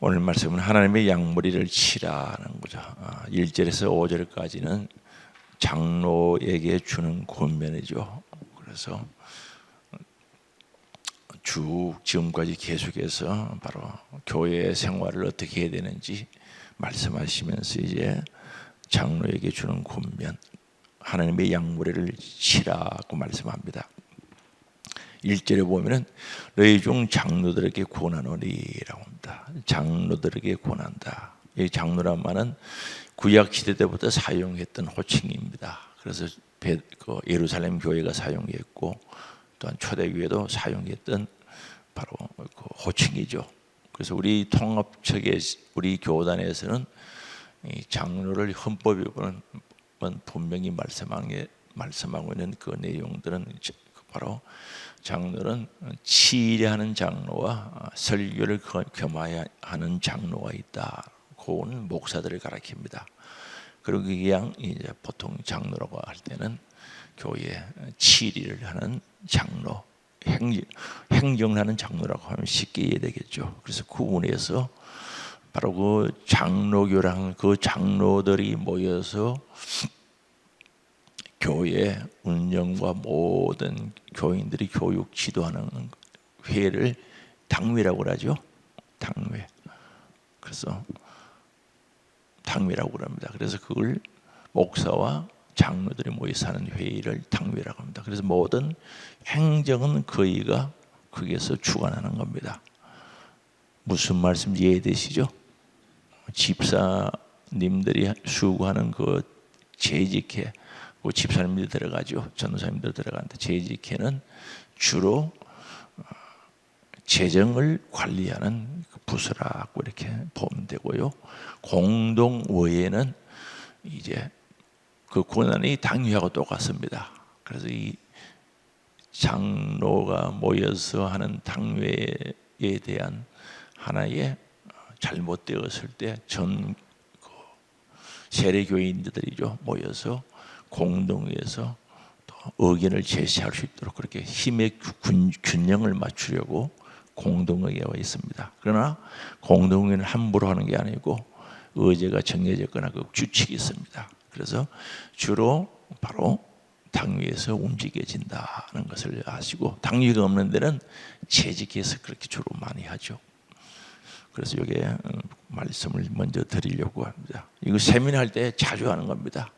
오늘 말씀은 하나님의 양머리를 치라는 거죠. 1절에서 5절까지는 장로에게 주는 권면이죠. 그래서 쭉 지금까지 계속해서 바로 교회 생활을 어떻게 해야 되는지 말씀하시면서 이제 장로에게 주는 권면, 하나님의 양머리를 치라고 말씀합니다. 1절에 보면은 너희 중 장로들에게 권하노니라고 합니다. 장로들에게 권한다. 이 장로란 말은 구약 시대 때부터 사용했던 호칭입니다. 그래서 예루살렘 교회가 사용했고 또한 초대교회도 사용했던 바로 그 호칭이죠. 그래서 우리 통합측의 우리 교단에서는 이 장로를 헌법에 보면 분명히 말씀하고 있는 그 내용들은 바로 장로는 치례하는 장로와 설교를 겸하여 하는 장로가 있다. 그거는 목사들을 가리킵니다. 그리고 그냥 이제 보통 장로라고 할 때는 교회 치리를 하는 장로, 행정하는 장로라고 하면 쉽게 이해되겠죠. 그래서 구분해서 바로 그 장로교랑 그 장로들이 모여서 교회 운영과 모든 교인들이 교육 지도하는 회를 당회라고 하죠. 당회. 그래서 당회라고 합니다. 그래서 그걸 목사와 장로들이 모여서 하는 회의를 당회라고 합니다. 그래서 모든 행정은 거기가 거기에서 주관하는 겁니다. 무슨 말씀인지 이해되시죠? 집사님들이 수고하는 그 재직회, 그 집사님들이 들어가죠. 전도사님들 들어가는데 재직회는 주로 재정을 관리하는 부서라고 이렇게 보면 되고요. 공동의회는 이제 그 권한이 당회하고 똑같습니다. 그래서 이 장로가 모여서 하는 당회에 대한 하나의 잘못되었을 때 전 세례교인들이죠 모여서 공동회에서 또 의견을 제시할 수 있도록 그렇게 힘의 균형을 맞추려고 공동의회가 있습니다. 그러나 공동의회는 함부로 하는 게 아니고 의제가 정해졌거나 그 규칙이 있습니다. 그래서 주로 바로 당위에서 움직여진다는 것을 아시고, 당위가 없는 데는 재직해서 그렇게 주로 많이 하죠. 그래서 여기에 말씀을 먼저 드리려고 합니다. 이거 세미나 할 때 자주 하는 겁니다.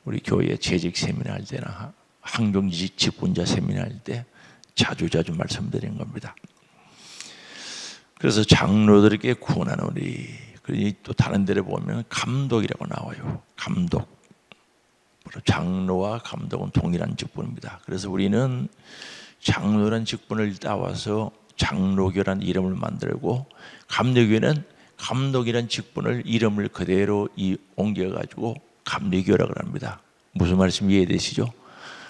우리 교회 재직 세미나 할 때나 항종직 직분자 세미나 할 때 자주 말씀드리는 겁니다. 그래서 장로들에게 권하노니, 그리고 또 다른 데를 보면 감독이라고 나와요. 감독. 장로와 감독은 동일한 직분입니다. 그래서 우리는 장로란 직분을 따와서 장로교란 이름을 만들고, 감리교회는 감독이란 직분을 이름을 그대로 옮겨가지고 감리교라고 합니다. 무슨 말씀 이해되시죠?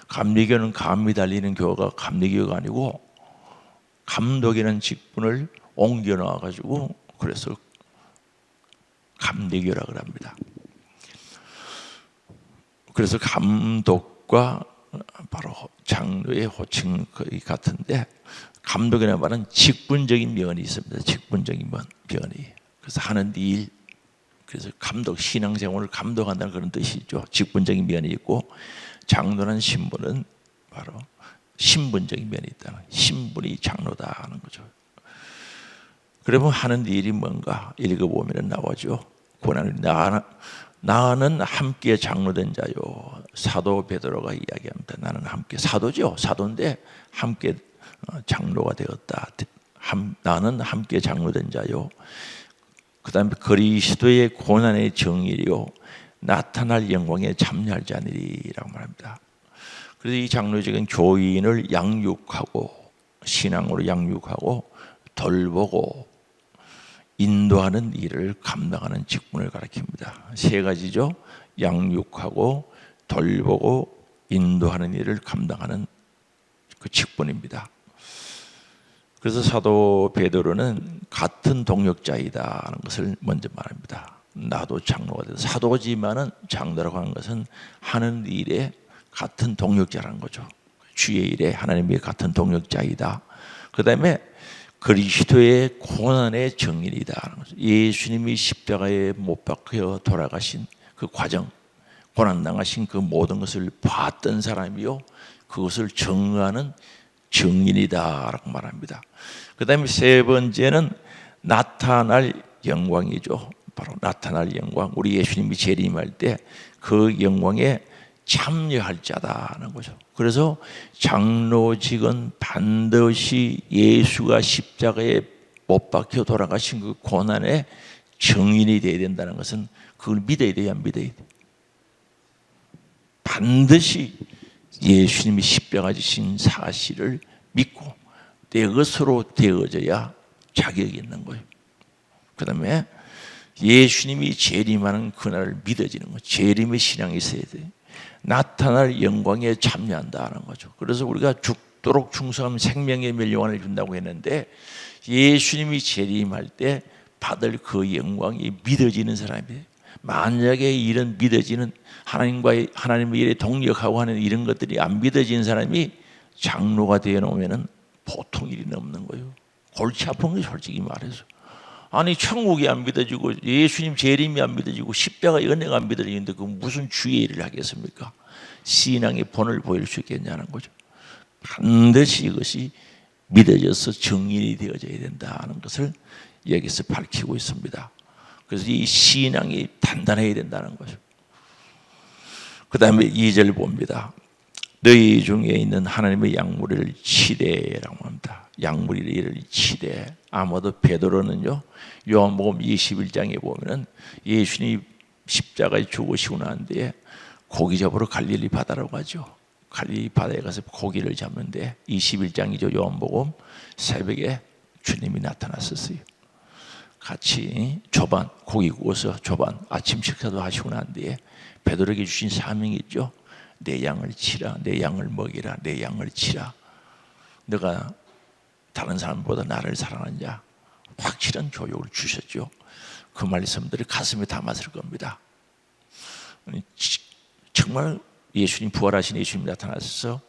감리교는 감이 달리는 교회가 감리교가 아니고 감독이라는 직분을 옮겨 놔가지고 그래서 감리교라고 합니다. 그래서 감독과 바로 장로의 호칭 거의 같은데, 감독이라는 말은 직분적인 면이 있습니다. 직분적인 면이. 그래서 하는 일, 그래서 감독, 신앙생활을 감독한다는 그런 뜻이죠. 직분적인 면이 있고, 장로라는 신분은 바로 신분적인 면이 있다. 신분이 장로다 하는 거죠. 그러면 하는 일이 뭔가 읽어보면 나오죠. 고난을 나는 함께 장로된 자요. 사도 베드로가 이야기합니다. 나는 함께 사도죠. 사도인데 함께 장로가 되었다. 나는 함께 장로된 자요. 그 다음에 그리스도의 고난의 정의요 나타날 영광에 참여할 자니라고 말합니다. 그래서 이 장로직은 교인을 양육하고 신앙으로 양육하고 돌보고 인도하는 일을 감당하는 직분을 가리킵니다. 세 가지죠. 양육하고 돌보고 인도하는 일을 감당하는 그 직분입니다. 그래서 사도 베드로는 같은 동역자이다라는 것을 먼저 말합니다. 나도 장로가 돼서 사도지만은 장로라고 하는 것은 하는 일에 같은 동역자라는 거죠. 주의 일에 하나님의 같은 동역자이다. 그 다음에 그리스도의 고난의 정인이다. 예수님이 십자가에 못 박혀 돌아가신 그 과정, 고난당하신 그 모든 것을 봤던 사람이요, 그것을 증거하는 증인이다라고 말합니다. 그 다음에 세 번째는 나타날 영광이죠. 바로 나타날 영광. 우리 예수님이 재림할 때 그 영광에 참여할 자다는 거죠. 그래서 장로직은 반드시 예수가 십자가에 못 박혀 돌아가신 그 고난의 증인이 되어야 된다는 것은 그걸 믿어야 돼요, 안 믿어야 돼요? 반드시 예수님이 십자가 지신 사실을 믿고 내 것으로 되어져야 자격이 있는 거예요. 그 다음에 예수님이 재림하는 그날을 믿어지는 거예요. 재림의 신앙이 있어야 돼요. 나타날 영광에 참여한다는 거죠. 그래서 우리가 죽도록 충성하면 생명의 멸류관을 준다고 했는데, 예수님이 재림할 때 받을 그 영광이 믿어지는 사람이에요. 만약에 이런 믿어지는 하나님의 일에 동력하고 하는 이런 것들이 안 믿어지는 사람이 장로가 되어 놓으면 보통 일이 없는 거예요. 골치 아픈 거예요, 솔직히 말해서. 아니, 천국이 안 믿어지고 예수님 재림이 안 믿어지고 십자가 은혜가 안 믿어지는데 그 무슨 주의 일을 하겠습니까? 신앙의 본을 보일 수 있겠냐는 거죠. 반드시 이것이 믿어져서 증인이 되어져야 된다는 것을 여기서 밝히고 있습니다. 그래서 이 신앙이 단단해야 된다는 거죠. 그 다음에 2절 봅니다. 너희 중에 있는 하나님의 양무리를 치되라고 합니다. 양무리를 치되. 아마도 베드로는요, 요한복음 21장에 보면은 예수님이 십자가에 죽으시고 난 뒤에 고기 잡으러 갈릴리 바다라고 가죠. 갈릴리 바다에 가서 고기를 잡는데 21장이죠. 요한복음 새벽에 주님이 나타났었어요. 같이 조반, 고기 구워서 조반, 아침 식사도 하시고 난 뒤에 베드로에게 주신 사명이 있죠. 내 양을 치라, 내 양을 먹이라, 내 양을 치라. 너가 다른 사람보다 나를 사랑하냐? 확실한 교육을 주셨죠. 그 말씀들이 가슴에 담았을 겁니다. 정말 예수님, 부활하신 예수님 나타나셔서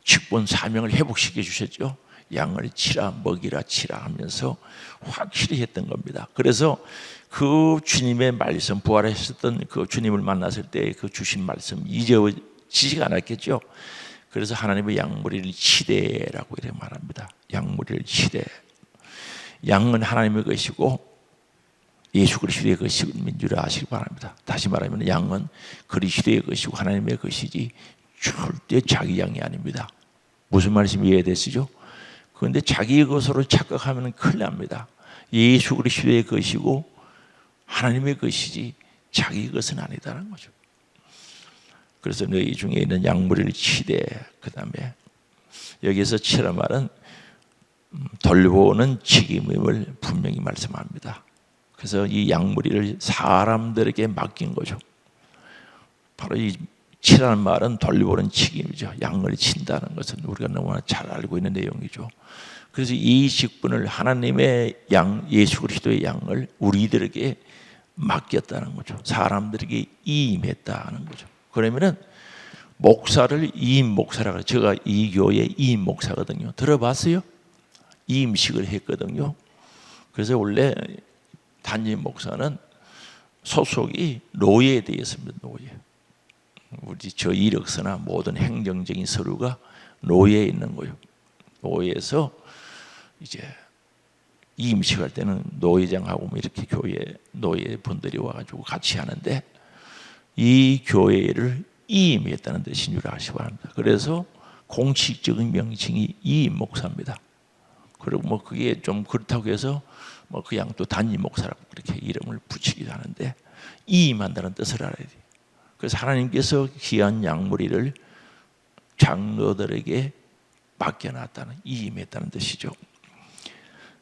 직분 사명을 회복시켜 주셨죠. 양을 치라, 먹이라, 치라 하면서 확실히 했던 겁니다. 그래서 그 주님의 말씀, 부활하셨던 그 주님을 만났을 때 그 주신 말씀 잊어지지가 않았겠죠. 그래서 하나님의 양무리를 치되라고 이렇게 말합니다. 양무리를 치되. 양은 하나님의 것이고 예수 그리스도의 것인 줄 아시기 바랍니다. 다시 말하면 양은 그리스도의 것이고 하나님의 것이지 절대 자기 양이 아닙니다. 무슨 말씀이 이해되시죠? 그런데 자기 것으로 착각하면 큰일 납니다. 예수 그리스도의 것이고 하나님의 것이지 자기 것은 아니다라는 거죠. 그래서 너희 중에 있는 양무리를 치되. 그 다음에 여기서 치라 말은 돌보는 책임을 분명히 말씀합니다. 그래서 이 양무리를 사람들에게 맡긴 거죠. 바로 이 치라는 말은 돌보는 책임이죠. 양을 친다는 것은 우리가 너무나 잘 알고 있는 내용이죠. 그래서 이 직분을 하나님의 양, 예수 그리스도의 양을 우리들에게 맡겼다는 거죠. 사람들에게 이임했다는 거죠. 그러면은 목사를 이임 목사라고 해요. 제가 이 교회 이임 목사거든요. 들어봤어요? 이임식을 했거든요. 그래서 원래 단임 목사는 소속이 노예에 되어 있습니다. 노예. 우리 저 이력서나 모든 행정적인 서류가 노예에 있는 거예요. 노예에서 이제 이임식 할 때는 노회장하고 뭐 이렇게 교회 노예 분들이 와가지고 같이 하는데, 이 교회를 이임했다는 뜻인 줄 아시기 바랍니다. 그래서 공식적인 명칭이 이임 목사입니다. 그리고 뭐 그게 좀 그렇다고 해서 뭐 그냥 또 단임 목사라고 그렇게 이름을 붙이기도 하는데, 이임한다는 뜻을 알아야 돼요. 그래서 하나님께서 귀한 양무리를 장로들에게 맡겨놨다는, 이임했다는 뜻이죠.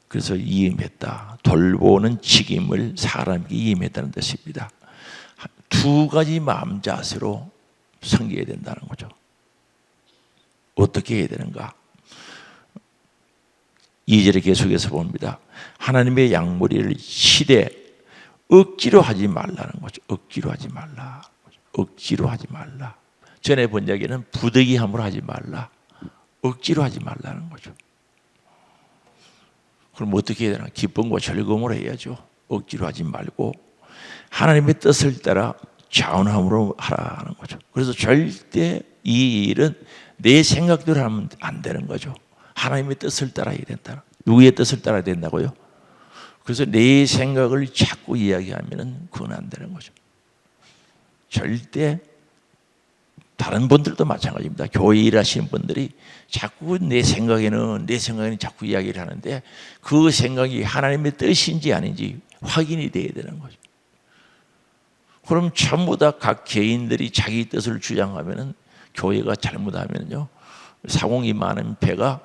그래서 이임했다, 돌보는 책임을 사람에게 이임했다는 뜻입니다. 두 가지 마음 자세로 섬겨야 된다는 거죠. 어떻게 해야 되는가? 2절에 계속해서 봅니다. 하나님의 양무리를 치되 억지로 하지 말라는 거죠. 억지로 하지 말라. 억지로 하지 말라. 전에 본 이야기는 부득이함으로 하지 말라. 억지로 하지 말라는 거죠. 그럼 어떻게 해야 되나? 기쁨과 즐거움으로 해야죠. 억지로 하지 말고 하나님의 뜻을 따라 자원함으로 하라는 거죠. 그래서 절대 이 일은 내 생각대로 하면 안 되는 거죠. 하나님의 뜻을 따라야 된다. 누구의 뜻을 따라야 된다고요? 그래서 내 생각을 자꾸 이야기하면 그건 안 되는 거죠. 절대 다른 분들도 마찬가지입니다. 교회 일하시는 분들이 자꾸 내 생각에는 자꾸 이야기를 하는데 그 생각이 하나님의 뜻인지 아닌지 확인이 돼야 되는 거죠. 그럼 전부 다 각 개인들이 자기 뜻을 주장하면은 교회가 잘못하면요 사공이 많은 배가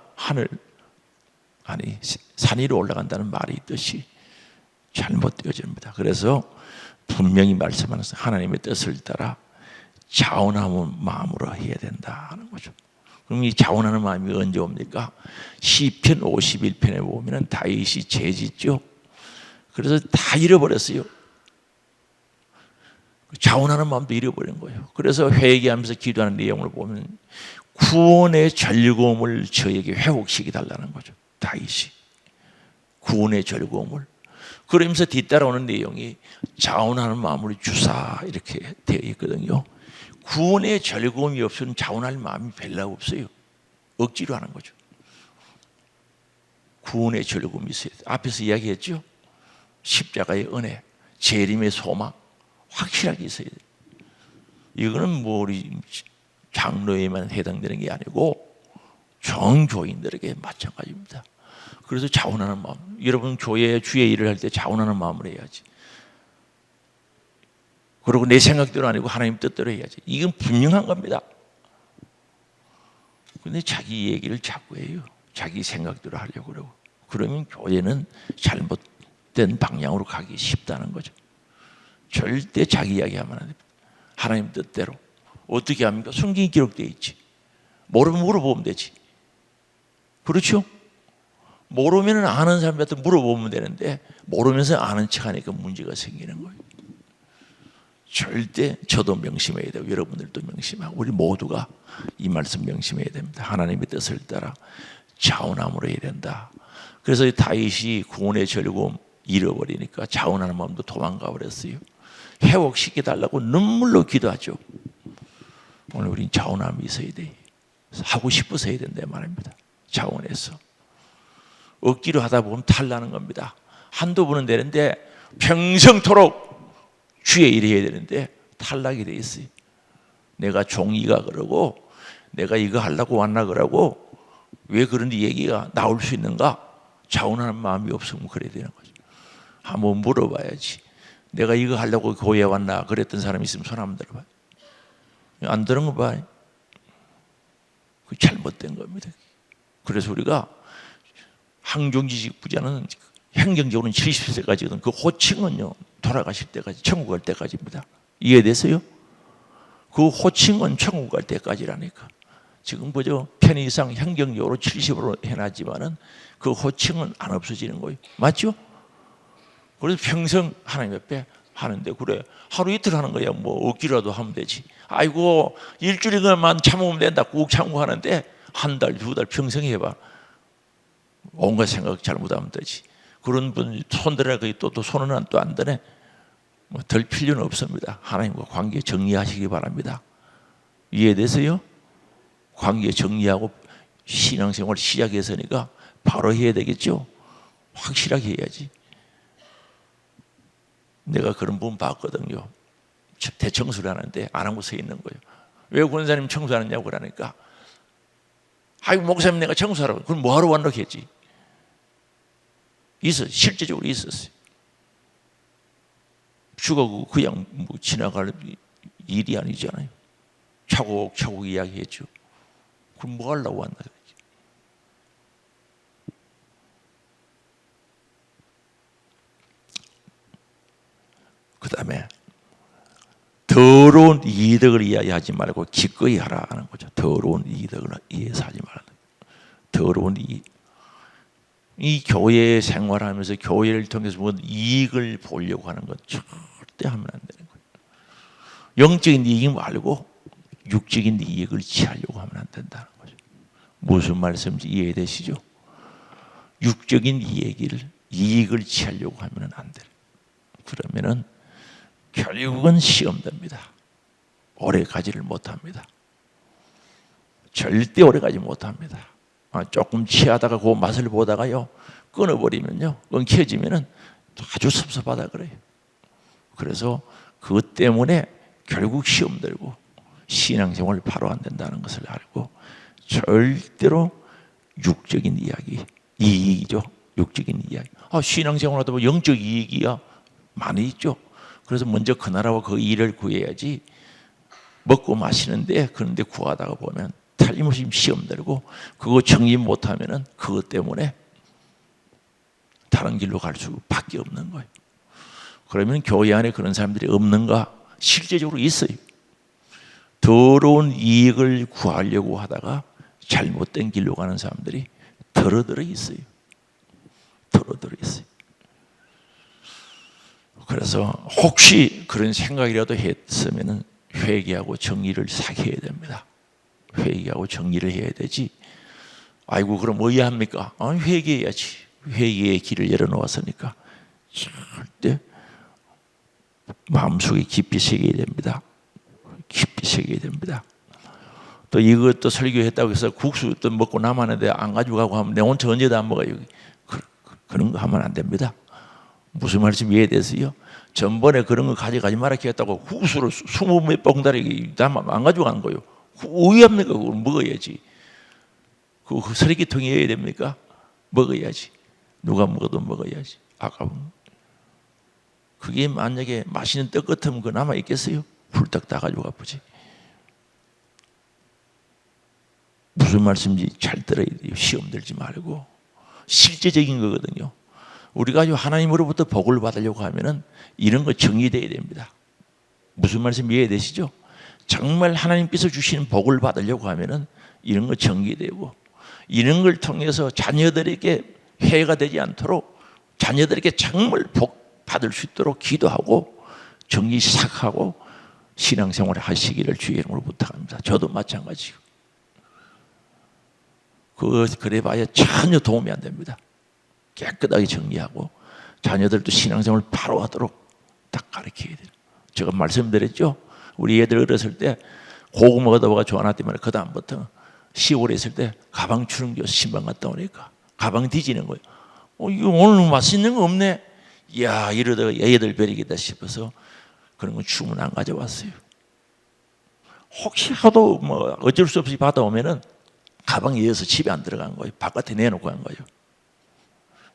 산 위로 올라간다는 말이 있듯이 잘못되어집니다. 그래서 분명히 말씀하는 하나님의 뜻을 따라 자원하는 마음으로 해야 된다 하는 거죠. 그럼 이 자원하는 마음이 언제 옵니까? 시편 51편에 보면 다윗이 죄짓죠. 그래서 다 잃어버렸어요. 자원하는 마음도 잃어버린 거예요. 그래서 회개하면서 기도하는 내용을 보면 구원의 즐거움을 저에게 회복시켜 달라는 거죠. 다윗이 구원의 즐거움을 그러면서 뒤따라오는 내용이 자원하는 마음을 주사 이렇게 되어 있거든요. 구원의 즐거움이 없으면 자원할 마음이 별로 없어요. 억지로 하는 거죠. 구원의 즐거움이 있어야 돼요. 앞에서 이야기했죠. 십자가의 은혜, 재림의 소망 확실하게 있어야 돼요. 이거는 뭐 우리 장로에만 해당되는 게 아니고 정교인들에게 마찬가지입니다. 그래서 자원하는 마음. 여러분 교회 주의 일을 할 때 자원하는 마음으로 해야지. 그리고 내 생각대로 아니고 하나님 뜻대로 해야지. 이건 분명한 겁니다. 근데 자기 얘기를 자꾸 해요. 자기 생각대로 하려고 그러고. 그러면 교회는 잘못된 방향으로 가기 쉽다는 거죠. 절대 자기 이야기하면 안 됩니다. 하나님 뜻대로. 어떻게 합니까? 성경이 기록되어 있지. 모르면 물어보면 되지. 그렇죠? 모르면 아는 사람한테 물어보면 되는데 모르면서 아는 척하니까 문제가 생기는 거예요. 절대 저도 명심해야 되고 여러분들도 명심하고 우리 모두가 이 말씀 명심해야 됩니다. 하나님의 뜻을 따라 자원함으로 해야 된다. 그래서 다윗이 구원의 즐거움 잃어버리니까 자원하는 마음도 도망가 버렸어요. 회복시켜달라고 눈물로 기도하죠. 오늘 우린 자원함이 있어야 돼. 하고 싶어서 해야 된다 말입니다. 자원해서. 억지로 하다 보면 탈나는 겁니다. 한두 번은 되는데 평생토록 주의 일을 해야 되는데 탈락이 돼 있어요. 내가 종이가 그러고 내가 이거 하려고 왔나 그러고 왜 그런 얘기가 나올 수 있는가? 자원하는 마음이 없으면 그래야 되는 거죠. 한번 물어봐야지. 내가 이거 하려고 교회에 왔나 그랬던 사람이 있으면 손 한번 들어봐요. 안 들은 거 봐요. 그 잘못된 겁니다. 그래서 우리가 항종지식 부자는 행정적으로는 70세까지거든. 그 호칭은요 돌아가실 때까지 천국 갈 때까지입니다. 이해되세요? 그 호칭은 천국 갈 때까지라니까. 지금 보죠. 편의상 행정적으로 70으로 해놨지만은 그 호칭은 안 없어지는 거예요. 맞죠? 그래서 평생 하나님 옆에 하는데 그래 하루 이틀 하는 거야. 뭐 억지라도 하면 되지. 아이고 일주일만 참으면 된다. 꾹 참고 하는데 한 달, 두 달 평생 해봐. 온갖 생각 잘못하면 되지. 그런 분 손들어 또 손은 또 안 드네. 뭐 덜 필요는 없습니다. 하나님과 관계 정리하시기 바랍니다. 이해되세요? 관계 정리하고 신앙생활 시작했으니까 바로 해야 되겠죠. 확실하게 해야지. 내가 그런 분 봤거든요. 대청소를 하는데 안 하고 서 있는 거예요. 왜 권사님 청소하느냐고 그러니까 아이고 목사님 내가 청소하라고. 그럼 뭐하러 왔나 했지. 실제적으로 있었어요. 죽어고 그냥 뭐 지나갈 일이 아니잖아요. 차곡차곡 이야기했죠. 그럼 뭐 하려고 왔나 그랬지. 그 다음에 더러운 이득을 이야기하지 말고 기꺼이 하라는 거죠. 더러운 이득을 이해해서 하지 말라. 더러운 이 교회 생활하면서 교회를 통해서 무슨 이익을 보려고 하는 건 절대 하면 안 되는 거예요. 영적인 이익이 말고 육적인 이익을 취하려고 하면 안 된다는 거죠. 무슨 말씀인지 이해되시죠? 육적인 이익을 취하려고 하면 안 돼. 그러면은 결국은 시험됩니다. 오래 가지를 못합니다. 절대 오래 가지 못합니다. 조금 취하다가 그 맛을 보다가요 끊어버리면요, 끊겨지면은 아주 섭섭하다 그래요. 그래서 그것 때문에 결국 시험 들고 신앙생활 바로 안 된다는 것을 알고, 절대로 육적인 이익이죠. 육적인 이야기. 신앙생활 하다 보면 영적 이익이야 많이 있죠. 그래서 먼저 그 나라와 그 일을 구해야지. 먹고 마시는데 그런데 구하다가 보면 틀림없이 시험 들고 그거 정리 못하면은 그것 때문에 다른 길로 갈 수밖에 없는 거예요. 그러면 교회 안에 그런 사람들이 없는가? 실제적으로 있어요. 더러운 이익을 구하려고 하다가 잘못된 길로 가는 사람들이 더러더러 있어요. 더러더러 있어요. 그래서 혹시 그런 생각이라도 했으면 회개하고 정리를 해야 됩니다. 회개하고 정리를 해야 되지. 아이고 그럼 뭐 해야 합니까? 회개해야지. 회개의 길을 열어놓았으니까 절대 마음속에 깊이 새겨야 됩니다. 깊이 새겨야 됩니다. 또 이것도 설교했다고 해서 국수 또 먹고 남았는데 안 가지고 하면 내 혼자 언제도 안 먹어요. 그런 거 하면 안 됩니다. 무슨 말씀 이해되세요? 전번에 그런 거 가져가지 말라 했다고 국수를 20몇 봉다리 안 가지고 간 거예요. 의합니까? 그걸 먹어야지. 그 쓰레기통에 해야 됩니까? 먹어야지. 누가 먹어도 먹어야지. 아까운. 그게 만약에 맛있는 떡 같으면 그거 남아 있겠어요? 훌떡 다 가지고 가보지. 무슨 말씀인지 잘 들어야 돼요. 시험 들지 말고. 실제적인 거거든요. 우리가 하나님으로부터 복을 받으려고 하면은 이런 거 정리돼야 됩니다. 무슨 말씀 이해되시죠? 정말 하나님께서 주시는 복을 받으려고 하면은 이런 거 정리되고, 이런 걸 통해서 자녀들에게 해가 되지 않도록 자녀들에게 정말 복 받을 수 있도록 기도하고 정리 시작하고 신앙생활을 하시기를 주의 이름으로 부탁합니다. 저도 마찬가지고. 그래봐야 전혀 도움이 안 됩니다. 깨끗하게 정리하고 자녀들도 신앙생활을 바로 하도록 딱 가르쳐야 돼요. 제가 말씀드렸죠. 우리 애들 어렸을 때 고구마 얻어가 좋아놨더니 그 다음부터 10월에 있을 때 가방 추릉겨서 신방 갔다 오니까 가방 뒤지는 거예요. 이거 오늘 맛있는 거 없네. 이야, 이러다가 애들 베리겠다 싶어서 그런 건 주문 안 가져왔어요. 혹시 하도 어쩔 수 없이 받아오면은 가방에 이어서 집에 안 들어간 거예요. 바깥에 내놓고 간 거예요.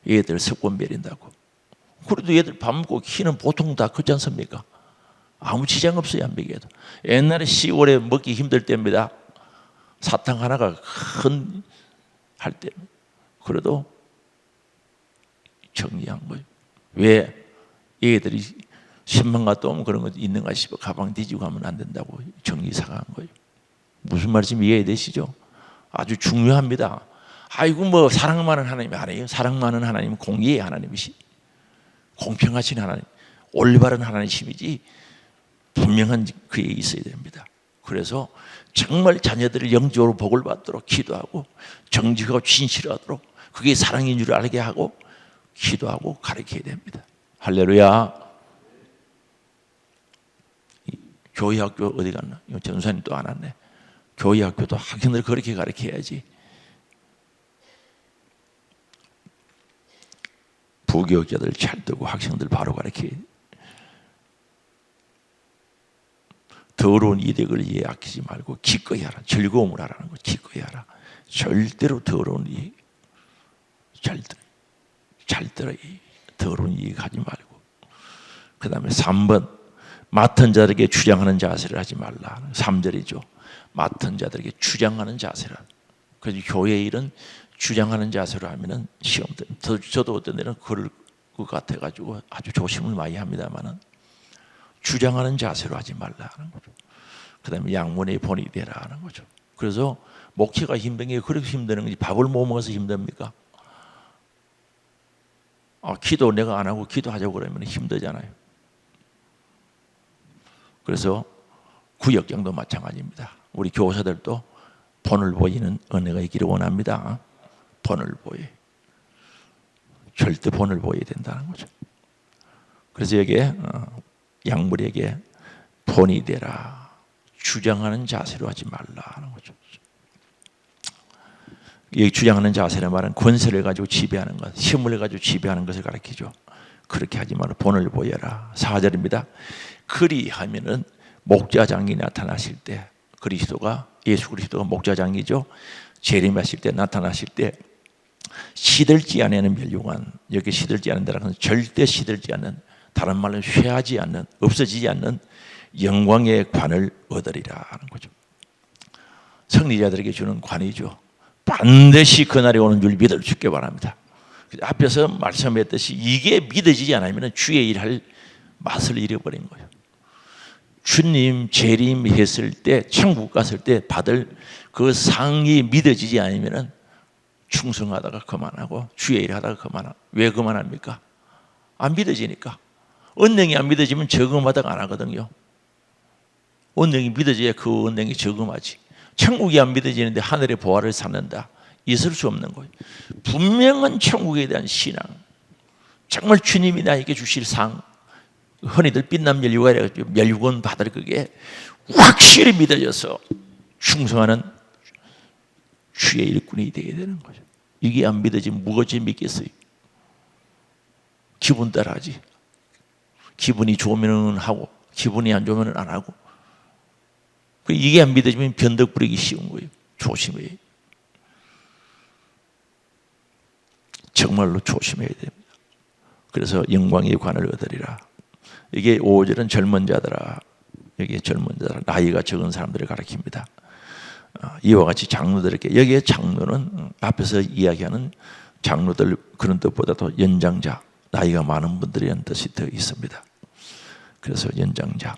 얘들 습관 베린다고. 그래도 얘들 밥 먹고 키는 보통 다 크지 않습니까? 아무 지장 없어요. 안 먹여도. 옛날에 10월에 먹기 힘들 때입니다. 사탕 하나가 큰 할 때. 그래도 정리한 거예요. 왜? 얘들이 신방 갔다 오면 그런 거 있는가 싶어 가방 뒤지고 가면 안 된다고 정리사가 한 거예요. 무슨 말씀 이해되시죠? 아주 중요합니다. 아이고 사랑 많은 하나님 아니에요. 사랑 많은 하나님은 공의의 하나님이시, 공평하신 하나님, 올바른 하나님이시지 분명한 그에 있어야 됩니다. 그래서 정말 자녀들을 영적으로 복을 받도록 기도하고 정직하고 진실하도록 그게 사랑인 줄 알게 하고 기도하고 가르쳐야 됩니다. 할렐루야. 교회 학교 어디 갔나? 전사님 또 안 왔네. 교회 학교도 학생들 그렇게 가르쳐야지. 부교육자들 잘 듣고 학생들 바로 가르쳐야 돼. 더러운 이득을 위해 아끼지 말고 기꺼이 하라. 즐거움을 하라는 거. 기꺼이 하라. 절대로 더러운 이익 잘 들어. 더러운 이익 하지 말고. 그 다음에 3번 맡은 자들에게 주장하는 자세를 하지 말라. 3절이죠. 맡은 자들에게 주장하는 자세라. 그래서 교회 일은 주장하는 자세로 하면은 시험들. 저도 어떤 데는 그럴 것 같아가지고 아주 조심을 많이 합니다만은 주장하는 자세로 하지 말라 하는 거죠. 그 다음에 양문의 본이 되라 하는 거죠. 그래서 목회가 힘든 게 그렇게 힘드는 거지 밥을 못 먹어서 힘듭니까? 기도 내가 안 하고 기도하자고 그러면 힘들잖아요. 그래서 구역장도 마찬가지입니다. 우리 교사들도 본을 보이는 은혜가 있기를 원합니다. 본을 보여. 절대 본을 보여야 된다는 거죠. 그래서 여기에 약물에게 본이 되라, 주장하는 자세로 하지 말라는 거죠. 여기 주장하는 자세란 말은 권세를 가지고 지배하는 것, 힘을 가지고 지배하는 것을 가리키죠. 그렇게 하지 말고 본을 보여라. 4절입니다. 그리하면은 목자장이 나타나실 때, 그리스도가, 예수 그리스도가 목자장이죠. 재림하실 때, 나타나실 때 시들지 않는 멸류관, 여기 시들지 않는 데라는 것은 절대 시들지 않는, 다른 말로 쇠하지 않는, 없어지지 않는 영광의 관을 얻으리라는 거죠. 승리자들에게 주는 관이죠. 반드시 그날이 오는 줄 믿을 수 있게 바랍니다. 앞에서 말씀했듯이 이게 믿어지지 않으면 주의 일할 맛을 잃어버린 거예요. 주님 재림했을 때, 천국 갔을 때 받을 그 상이 믿어지지 않으면 충성하다가 그만하고 주의 일 하다가 그만하고. 왜 그만합니까? 안 믿어지니까. 언능이 안 믿어지면 저금하다가 안 하거든요. 언능이 믿어져야 그 언능이 저금하지. 천국이 안 믿어지는데 하늘의 보화를 쌓는다, 있을 수 없는 거예요. 분명한 천국에 대한 신앙, 정말 주님이 나에게 주실 상, 흔히들 빛난 멸류관 받을 그게 확실히 믿어져서 충성하는 주의 일꾼이 되게 되는 거죠. 이게 안 믿어지면 무엇이 믿겠어요? 기분 따라하지. 기분이 좋으면 하고 기분이 안 좋으면 안 하고. 이게 안 믿어지면 변덕 부리기 쉬운 거예요. 조심해야 해요. 정말로 조심해야 됩니다. 그래서 영광의 관을 얻으리라. 이게 5절은 젊은 자들아, 여기에 젊은 자들아, 나이가 적은 사람들을 가리킵니다. 이와 같이 장로들에게, 여기에 장로는 앞에서 이야기하는 장로들 그런 뜻보다도 연장자, 나이가 많은 분들이라는 뜻이 더 있습니다. 그래서 연장자,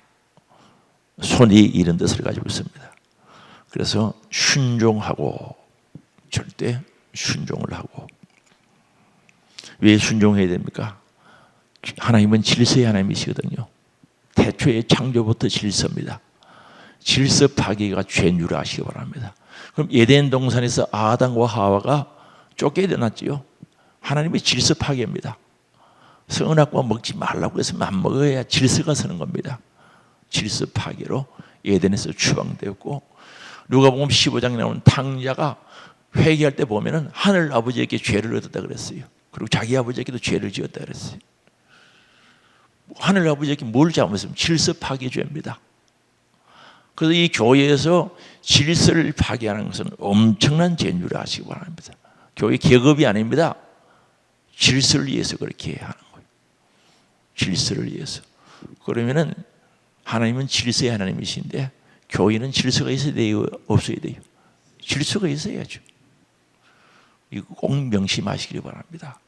손이 이런 뜻을 가지고 있습니다. 그래서 순종하고, 절대 순종을 하고. 왜 순종해야 됩니까? 하나님은 질서의 하나님이시거든요. 태초의 창조부터 질서입니다. 질서 파괴가 죄인줄 아시기 바랍니다. 그럼 에덴 동산에서 아담과 하와가 쫓겨났지요. 하나님의 질서 파괴입니다. 선악과 먹지 말라고 해서 안 먹어야 질서가 서는 겁니다. 질서 파괴로 에덴에서 추방되었고, 누가복음 15장에 나오는 탕자가 회개할 때 보면은 하늘 아버지에게 죄를 얻었다 그랬어요. 그리고 자기 아버지에게도 죄를 지었다 그랬어요. 하늘 아버지에게 뭘 잘못했으면 질서 파괴 죄입니다. 그래서 이 교회에서 질서를 파괴하는 것은 엄청난 죄인 줄 아시기 바랍니다. 교회 계급이 아닙니다. 질서를 위해서 그렇게 해야 하는 거예요. 질서를 위해서. 그러면은 하나님은 질서의 하나님이신데 교회는 질서가 있어야 돼요, 없어야 돼요? 질서가 있어야죠. 이거 꼭 명심하시기 바랍니다.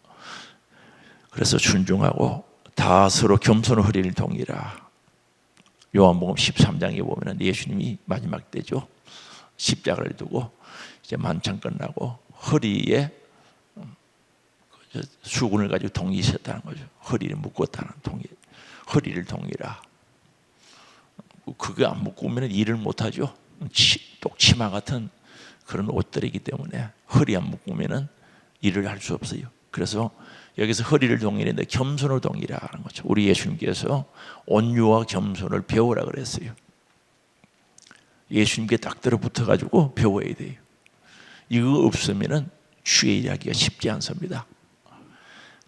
그래서 순종하고 다 서로 겸손의 허리를 동이라. 요한복음 13장에 보면 예수님이 마지막 때죠. 십자가를 두고 이제 만찬 끝나고 허리에 수군을 가지고 동이셨다는 거죠. 허리를 묶었다는 동이. 허리를 동이라. 그거 안 묶고 오면 일을 못하죠. 똑치마 같은 그런 옷들이기 때문에 허리 안 묶고 오면 일을 할 수 없어요. 그래서 여기서 허리를 동이는데 겸손을 동이라는 거죠. 우리 예수님께서 온유와 겸손을 배우라 그랬어요. 예수님께 딱 들어붙어가지고 배워야 돼요. 이거 없으면 주의 일하기가 쉽지 않습니다.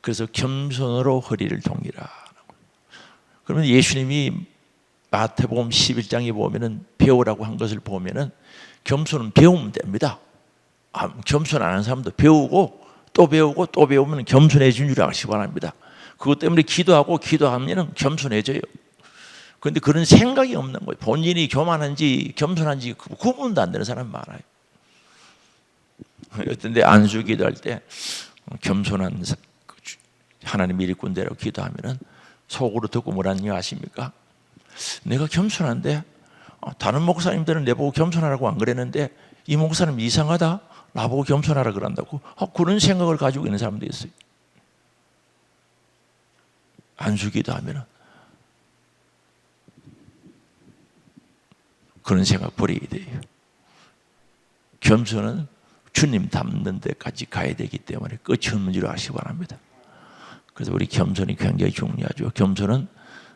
그래서 겸손으로 허리를 동이라. 그러면 예수님이 마태복음 11장에 보면은 배우라고 한 것을 보면은 겸손은 배우면 됩니다. 겸손 안 하는 사람도 배우고 또 배우고 또 배우면 겸손해진 줄 아시기 바랍니다. 그것 때문에 기도하면 겸손해져요. 그런데 그런 생각이 없는 거예요. 본인이 교만한지 겸손한지 구분도 안 되는 사람이 많아요. 어떤 데 안수 기도할 때 겸손한 하나님 일꾼대로 기도하면 속으로 듣고 뭐라는 아십니까? 내가 겸손한데 다른 목사님들은 내보고 겸손하라고 안 그랬는데 이 목사님 이상하다, 나보고 겸손하라 그런다고. 그런 생각을 가지고 있는 사람도 있어요. 안수기도 하면 그런 생각 버려야 돼요. 겸손은 주님 닮는 데까지 가야 되기 때문에 끝이 없는 줄 아시기 바랍니다. 그래서 우리 겸손이 굉장히 중요하죠. 겸손은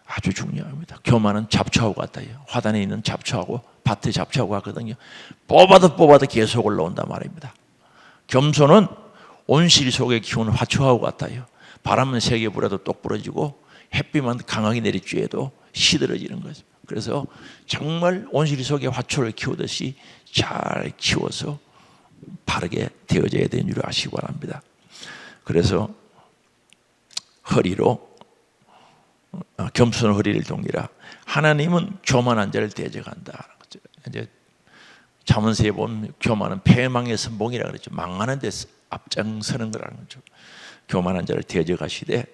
아주 중요합니다. 교만은 잡초하고 같아요. 화단에 있는 잡초하고 밭에 잡초하고 같거든요. 뽑아도 계속 올라온단 말입니다. 겸손은 온실 속에 키우는 화초하고 같아요. 바람은 세게 불어도 똑 부러지고 햇빛만 강하게 내리쬐도 시들어지는 거죠. 그래서 정말 온실 속에 화초를 키우듯이 잘 키워서 바르게 되어져야 되는 줄 아시기 바랍니다. 그래서 허리로 겸손 허리를 동이라. 하나님은 교만한 자를 대적한다. 이제 잠언서에 보면 교만은 패망의 선봉이라 그랬죠. 망하는 데 앞장서는 거라는 거죠. 교만한 자를 대적하시되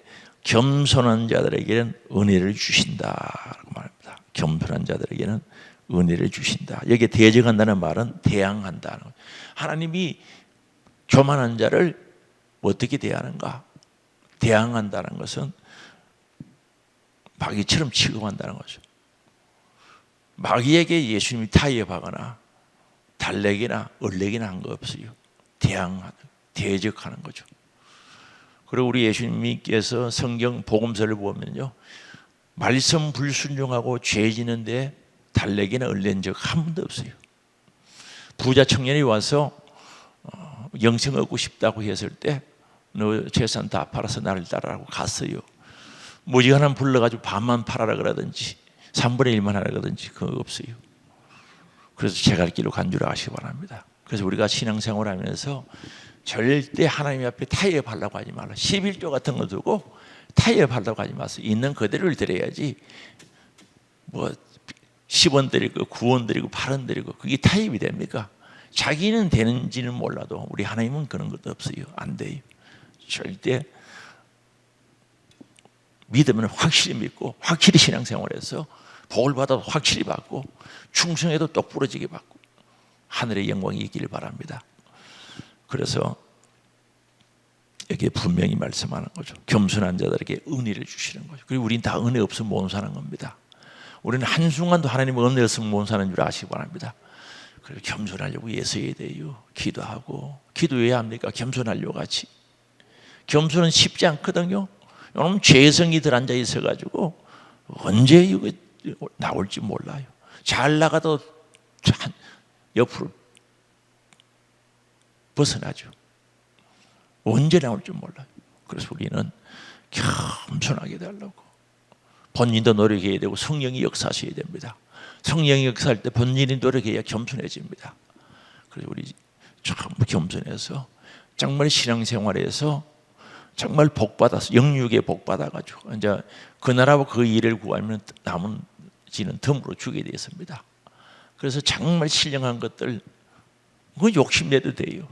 겸손한 자들에게는 은혜를 주신다라고 말합니다. 겸손한 자들에게는 은혜를 주신다. 여기에 대적한다는 말은 대항한다는 거죠. 하나님이 교만한 자를 어떻게 대하는가? 대항한다는 것은 마귀처럼 취급한다는 거죠. 마귀에게 예수님이 타협하거나 달래기나 얼레기나 한 거 없어요. 대항하는, 대적하는 거죠. 그리고 우리 예수님께서 성경 복음서를 보면요, 말씀 불순종하고 죄 지는데 달래기나 얼랜 적 한 번도 없어요. 부자 청년이 와서 영생 얻고 싶다고 했을 때 너 재산 다 팔아서 나를 따르라고 갔어요. 무지하나 불러가지고 반만 팔아라 그러든지 3분의 1만 하라 그러든지 그거 없어요. 그래서 제 갈 길로 간 줄 아시기 바랍니다. 그래서 우리가 신앙생활하면서 절대 하나님 앞에 타협하려고 하지 말라. 11조 같은 거 두고 타협하려고 하지 마세요. 있는 그대로를 드려야지 뭐 10원 드리고 9원 드리고 8원 드리고 그게 타협이 됩니까? 자기는 되는지는 몰라도 우리 하나님은 그런 것도 없어요. 안 돼요. 절대 믿으면 확실히 믿고 확실히 신앙생활해서 복을 받아도 확실히 받고 충성해도 똑부러지게 받고 하늘의 영광이 있기를 바랍니다. 그래서 여기에 분명히 말씀하는 거죠. 겸손한 자들에게 은혜를 주시는 거죠. 그리고 우리는 다 은혜 없으면 못 사는 겁니다. 우리는 한순간도 하나님의 은혜 없으면 못 사는 줄 아시기 바랍니다. 그리고 겸손하려고 애써야 돼요. 기도하고. 기도해야 합니까? 겸손하려고 같이. 겸손은 쉽지 않거든요. 여러분 죄성이 들어앉아 있어가지고 언제 이거 나올지 몰라요. 잘 나가도 옆으로 벗어나죠. 언제 나올지 몰라요. 그래서 우리는 겸손하게 달라고. 본인도 노력해야 되고 성령이 역사하셔야 됩니다. 성령이 역사할 때 본인이 노력해야 겸손해집니다. 그래서 우리 전부 겸손해서 정말 신앙생활에서 정말 복받아서 영육에 복받아가지고 이제 그 나라와 그 일을 구하면 남은 지는 덤으로 주게 되어 있습니다. 그래서 정말 신령한 것들 그거 욕심내도 돼요.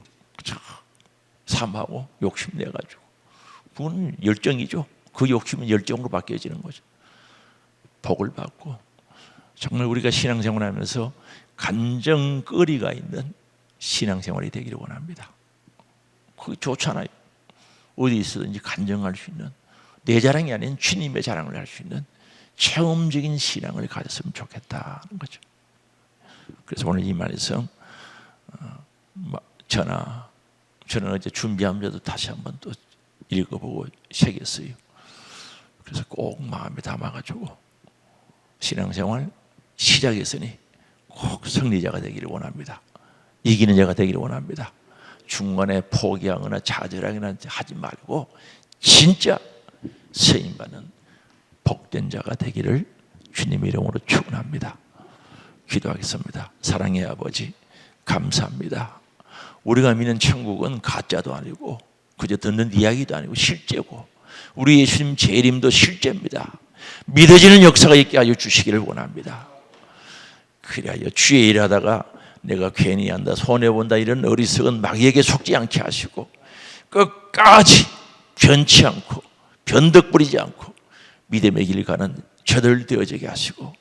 삼하고 욕심내가지고 그건 열정이죠. 그 욕심은 열정으로 바뀌어지는 거죠. 복을 받고 정말 우리가 신앙생활하면서 간정거리가 있는 신앙생활이 되기를 원합니다. 그게 좋잖아요. 어디 있어든지 간정할 수 있는 내 자랑이 아닌 주님의 자랑을 할 수 있는 체험적인 신앙을 가졌으면 좋겠다는 거죠. 그래서 오늘 이 말씀 저는 어제 준비하면서도 다시 한번 또 읽어보고 새겼어요. 그래서 꼭 마음에 담아가지고 신앙생활 시작했으니 꼭 승리자가 되기를 원합니다. 이기는 자가 되기를 원합니다. 중간에 포기하거나 좌절하거나 하지 말고 진짜 쓰임받는 복된 자가 되기를 주님의 이름으로 축원합니다. 기도하겠습니다. 사랑의 아버지 감사합니다. 우리가 믿는 천국은 가짜도 아니고 그저 듣는 이야기도 아니고 실제고 우리 예수님 재림도 실제입니다. 믿어지는 역사가 있게 하여 주시기를 원합니다. 그리하여 주의 일하다가 내가 괜히 한다 손해본다 이런 어리석은 마귀에게 속지 않게 하시고 끝까지 변치 않고 변덕 부리지 않고 믿음의 길 가는 저들 되어지게 하시고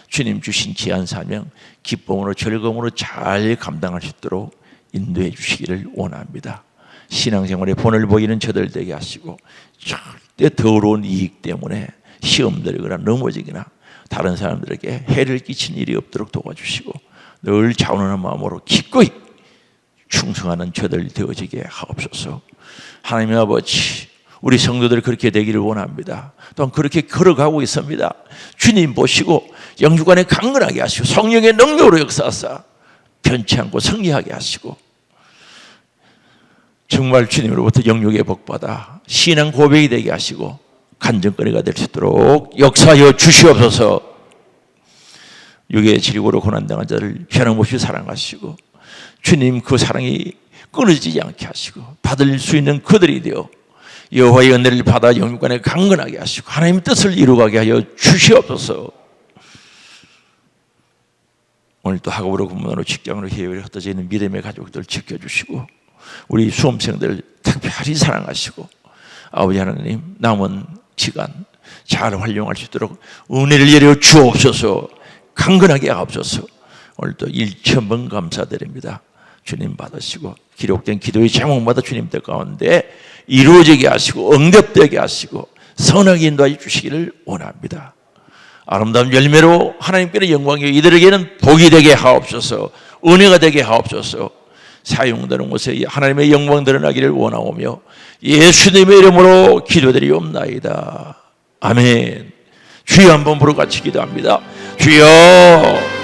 주님 주신 귀한 사명 기쁨으로 즐거움으로 잘 감당할 수 있도록 인도해 주시기를 원합니다. 신앙생활에 본을 보이는 저들 되게 하시고 절대 더러운 이익 때문에 시험 들거나 넘어지거나 다른 사람들에게 해를 끼친 일이 없도록 도와주시고 늘 자원하는 마음으로 기꺼이 충성하는 저들 되어지게 하옵소서. 하나님 아버지 우리 성도들이 그렇게 되기를 원합니다. 또한 그렇게 걸어가고 있습니다. 주님 보시고 영주간에 강건하게 하시고 성령의 능력으로 역사하사 변치 않고 승리하게 하시고 정말 주님으로부터 영육의 복받아 신앙 고백이 되게 하시고 간증거리가 될 수 있도록 역사하여 주시옵소서. 육의 질고로 고난당한 자를 변함없이 사랑하시고 주님 그 사랑이 끊어지지 않게 하시고 받을 수 있는 그들이 되어 여호와의 은혜를 받아 영육간에 강건하게 하시고 하나님의 뜻을 이루가게 하여 주시옵소서. 오늘 또 학업으로 근무로 직장으로 해외에 흩어져 있는 믿음의 가족들 지켜주시고 우리 수험생들 특별히 사랑하시고 아버지 하나님 남은 시간 잘 활용할 수 있도록 은혜를 내려 주옵소서. 강건하게 하옵소서. 오늘도 1,000번 감사드립니다. 주님 받으시고 기록된 기도의 제목마다 주님 뜻 가운데 이루어지게 하시고 응답되게 하시고 선하게 인도해 주시기를 원합니다. 아름다운 열매로 하나님께는 영광이 이들에게는 복이 되게 하옵소서. 은혜가 되게 하옵소서. 사용되는 곳에 하나님의 영광 드러나기를 원하오며 예수님의 이름으로 기도드리옵나이다. 아멘. 주여 한번 부르고 같이 기도합니다. 주여